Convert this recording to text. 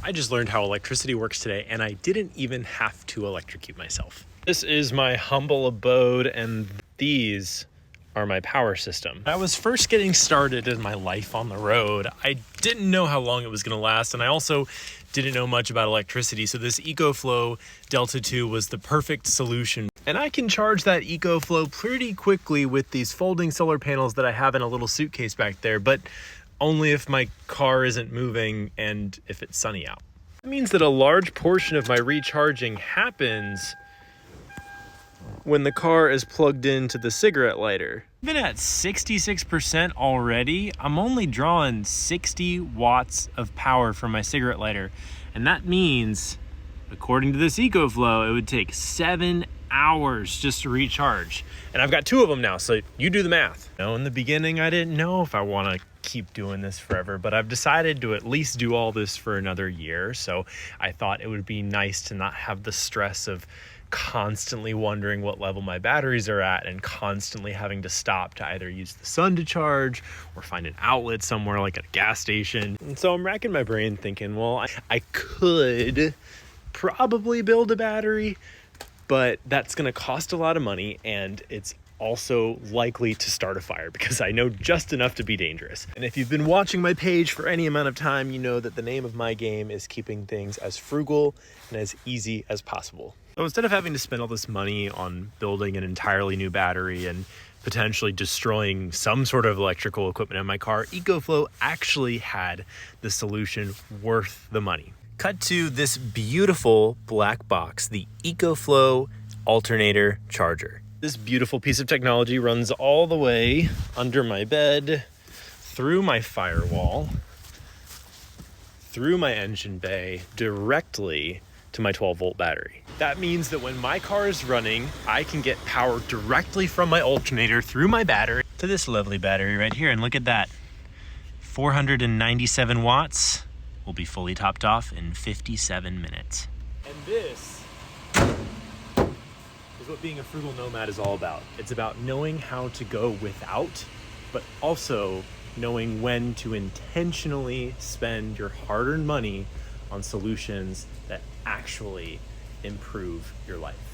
I just learned how electricity works today, and I didn't even have to electrocute myself. This is my humble abode, and these are my power system. When I was first getting started in my life on the road, I didn't know how long it was gonna last, and I also didn't know much about electricity, so this EcoFlow Delta 2 was the perfect solution. And I can charge that EcoFlow pretty quickly with these folding solar panels that I have in a little suitcase back there, but only if my car isn't moving and if it's sunny out. That means that a large portion of my recharging happens when the car is plugged into the cigarette lighter. Even at 66% already, I'm only drawing 60 watts of power from my cigarette lighter. And that means, according to this EcoFlow, it would take 7 hours just to recharge. And I've got 2 of them now, so you do the math. In the beginning, I didn't know if I want to keep doing this forever, but I've decided to at least do all this for another year. So I thought it would be nice to not have the stress of constantly wondering what level my batteries are at and constantly having to stop to either use the sun to charge or find an outlet somewhere like at a gas station. And so I'm racking my brain thinking, well, I could probably build a battery, but that's going to cost a lot of money, and it's also likely to start a fire because I know just enough to be dangerous. And if you've been watching my page for any amount of time, you know that the name of my game is keeping things as frugal and as easy as possible. So instead of having to spend all this money on building an entirely new battery and potentially destroying some sort of electrical equipment in my car, EcoFlow actually had the solution worth the money. Cut to this beautiful black box, the EcoFlow Alternator charger. This beautiful piece of technology runs all the way under my bed, through my firewall, through my engine bay, directly to my 12-volt battery. That means that when my car is running, I can get power directly from my alternator through my battery to this lovely battery right here. And look at that, 497 watts will be fully topped off in 57 minutes. And this is what being a frugal nomad is all about. It's about knowing how to go without, but also knowing when to intentionally spend your hard-earned money on solutions that actually improve your life.